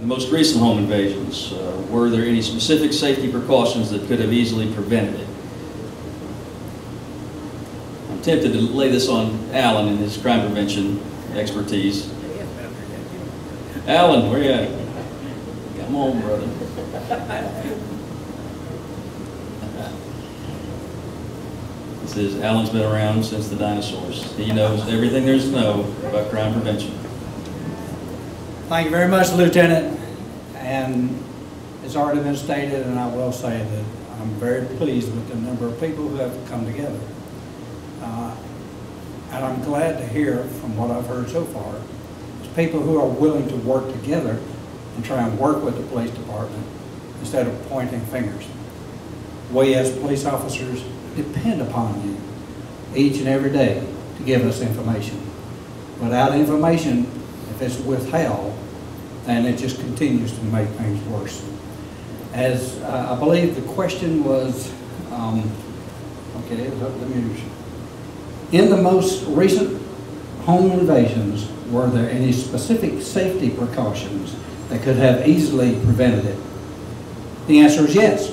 The most recent home invasions, were there any specific safety precautions that could have easily prevented it? I'm tempted to lay this on Alan and his crime prevention expertise. Alan, where you at? Come on, brother. This is Alan's been around since the dinosaurs. He knows everything there is to know about crime prevention. Thank you very much, Lieutenant. And it's already been stated, and I will say that I'm very pleased with the number of people who have come together. And I'm glad to hear from what I've heard so far, is people who are willing to work together and try and work with the police department instead of pointing fingers. We as police officers depend upon you each and every day to give us information. Without information, if it's withheld, then it just continues to make things worse. As I believe the question was, okay, let me. In the most recent home invasions, were there any specific safety precautions that could have easily prevented it? The answer is yes.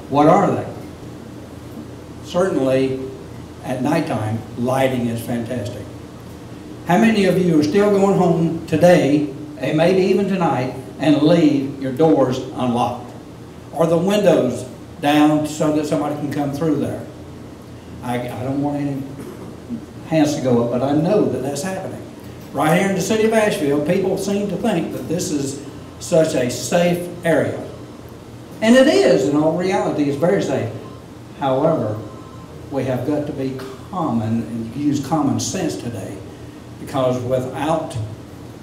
What are they? Certainly, at nighttime, lighting is fantastic. How many of you are still going home today, and maybe even tonight, and leave your doors unlocked? Or the windows down so that somebody can come through there? I don't want any hands to go up, but I know that that's happening. Right here in the city of Asheville, people seem to think that this is such a safe area. And it is, in all reality, it's very safe. However, we have got to be common and use common sense today, because without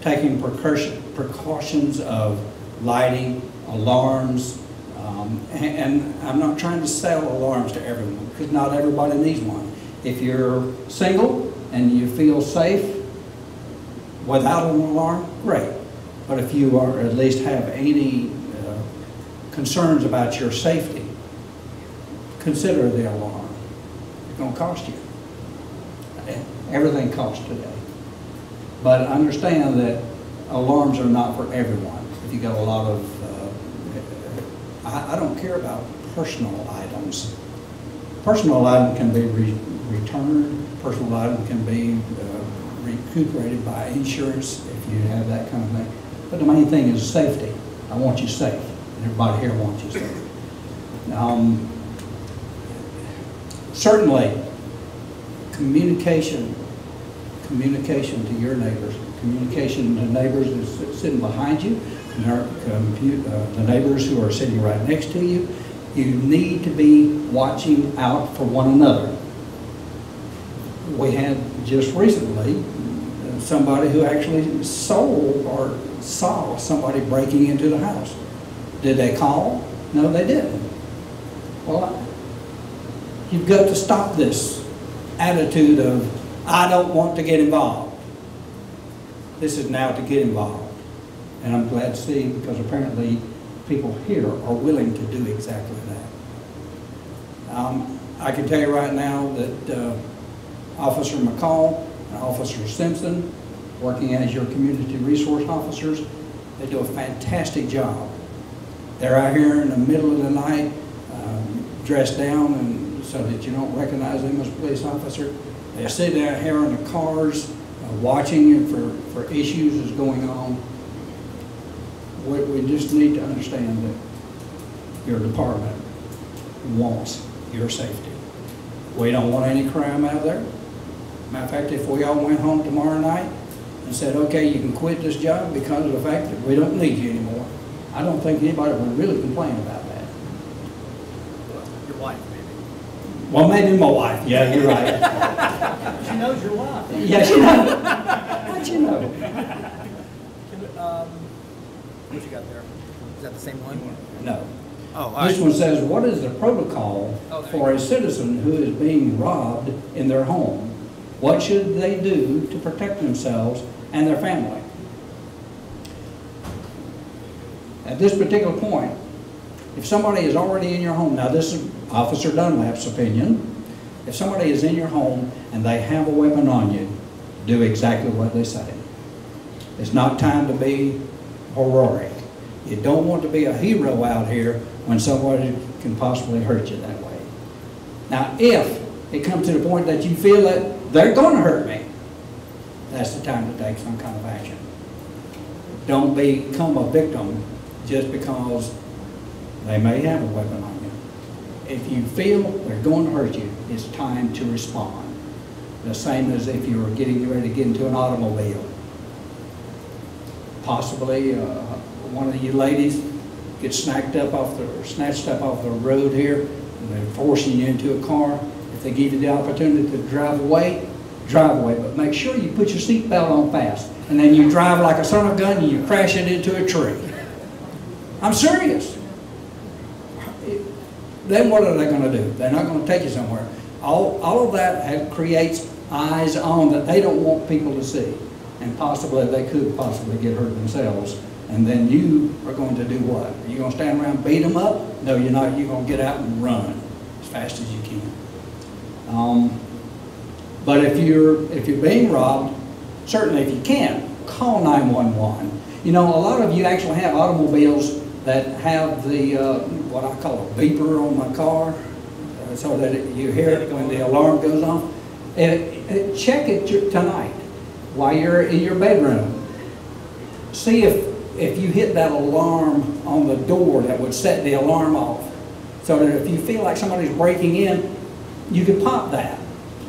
taking precautions of lighting, alarms, and I'm not trying to sell alarms to everyone, because not everybody needs one. If you're single and you feel safe without an alarm, great. But if you are at least have any concerns about your safety, consider the alarm. It's going to cost you. Everything costs today. But understand that alarms are not for everyone. If you got a lot of, I don't care about personal items. Personal item can be returned. Personal item can be recuperated by insurance if you have that kind of thing. But the main thing is safety. I want you safe. Everybody here wants you safe. Certainly, communication to your neighbors, communication to neighbors that's sitting behind you, the neighbors who are sitting right next to you. You need to be watching out for one another. We had just recently somebody who actually sold or saw somebody breaking into the house. Did they call? No, they didn't. Well, you've got to stop this attitude of, I don't want to get involved. This is now to get involved. And I'm glad to see, because apparently people here are willing to do exactly that. I can tell you right now that Officer McCall and Officer Simpson, working as your community resource officers, they do a fantastic job. They're out here in the middle of the night, dressed down, and so that you don't recognize them as a police officer. They're sitting out here in the cars, watching for issues that's going on. We just need to understand that your department wants your safety. We don't want any crime out there. Matter of fact, if we all went home tomorrow night and said, okay, you can quit this job because of the fact that we don't need you anymore, I don't think anybody would really complain about that. Your wife, maybe. Well, maybe my wife. Yeah, you're right. She knows your wife. Yeah, she knows. How'd you know? What you got there? Is that the same one? No. Oh, all right. This one says, what is the protocol for a citizen who is being robbed in their home? What should they do to protect themselves and their family? At this particular point, if somebody is already in your home, now this is Officer Dunlap's opinion, if somebody is in your home and they have a weapon on you, do exactly what they say. It's not time to be heroic. You don't want to be a hero out here when somebody can possibly hurt you that way. Now, if it comes to the point that you feel that they're going to hurt me, that's the time to take some kind of action. Don't become a victim just because they may have a weapon on you. If you feel they're going to hurt you, it's time to respond. The same as if you were getting ready to get into an automobile. Possibly one of you ladies gets snatched up off the road here, and they're forcing you into a car. If they give you the opportunity to drive away, but make sure you put your seatbelt on fast, and then you drive like a son of a gun and you crash it into a tree. I'm serious. Then what are they going to do? They're not going to take you somewhere. All of that creates eyes on that they don't want people to see. And possibly they could possibly get hurt themselves. And then you are going to do what? Are you going to stand around and beat them up? No, you're not. You're going to get out and run as fast as you can. But if you're being robbed, certainly if you can, call 911. You know, a lot of you actually have automobiles that have the, what I call a beeper on my car, so that you hear it when the alarm goes off. Check it tonight while you're in your bedroom. See if you hit that alarm on the door that would set the alarm off, so that if you feel like somebody's breaking in, you can pop that.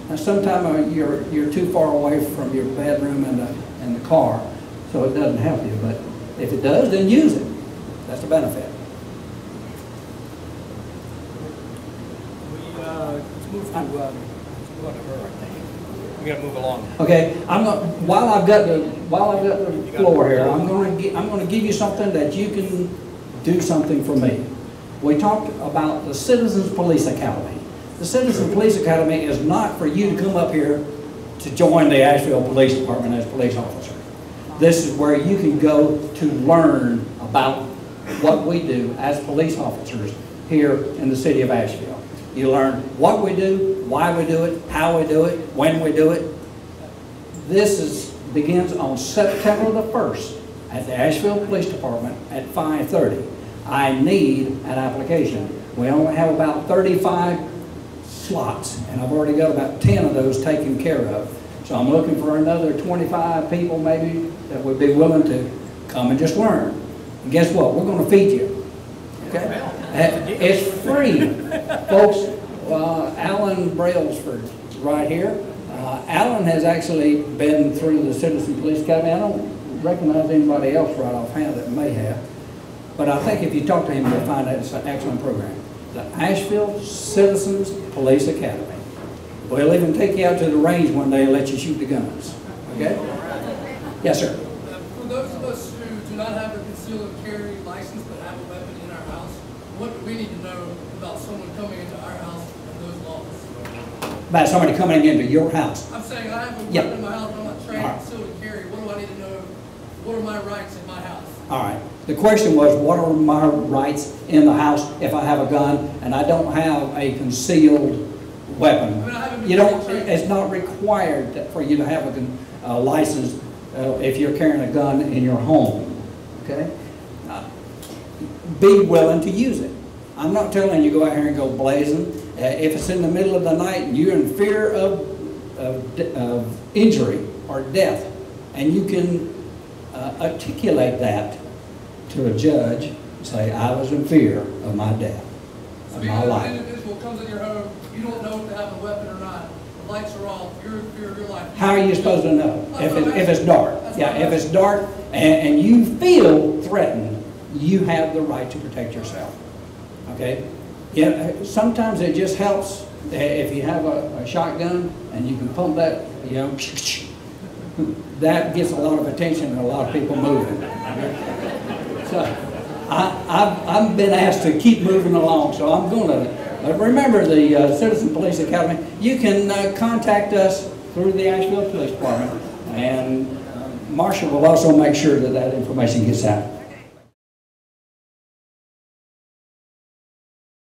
Now, sometimes you're too far away from your bedroom and the car, so it doesn't help you. But if it does, then use it. That's the benefit. Let's move to whatever. I think we got to move along. Okay, while I've got the floor here, I'm going to give you something that you can do something for me. We talked about the Citizens Police Academy. The Citizens Police Academy is not for you to come up here to join the Asheville Police Department as a police officer. This is where you can go to learn about what we do as police officers here in the city of Asheville. You learn what we do, why we do it, how we do it, when we do it. This begins on September the 1st at the Asheville Police Department at 5:30. I need an application. We only have about 35 slots, and I've already got about 10 of those taken care of. So I'm looking for another 25 people maybe that would be willing to come and just learn. And guess what? We're going to feed you. Okay? It's free. Folks, Alan Brailsford is right here. Alan has actually been through the Citizen Police Academy. I don't recognize anybody else right offhand that may have. But I think if you talk to him, you'll find that it's an excellent program. The Asheville Citizens Police Academy. We'll even take you out to the range one day and let you shoot the guns. Okay? Yes, sir. For those of us who do not have a concealed carry license but have a weapon in our house, what do we need to know about someone coming into our house and those laws? About somebody coming into your house. I'm saying I have a weapon in my house, but I'm not trained in concealed carry. What do I need to know? What are my rights in my house? All right. The question was, what are my rights in the house if I have a gun and I don't have a concealed weapon? You don't. It's not required for you to have a license if you're carrying a gun in your home. Okay. Be willing to use it. I'm not telling you go out here and go blazing. If it's in the middle of the night and you're in fear of injury or death, and you can articulate that to a judge, say, I was in fear of my death, of my life. An individual comes in your home, you don't know if they have a weapon or not. The lights are off, you're in fear of your life. How are you supposed to know? If it's dark. Yeah, if it's dark and you feel threatened, you have the right to protect yourself. Okay? Yeah, sometimes it just helps if you have a shotgun and you can pump that, you know, that gets a lot of attention and a lot of people moving. So I've been asked to keep moving along, so I'm going to remember the Citizen Police Academy. You can contact us through the Asheville Police Department, and Marshall will also make sure that that information gets out.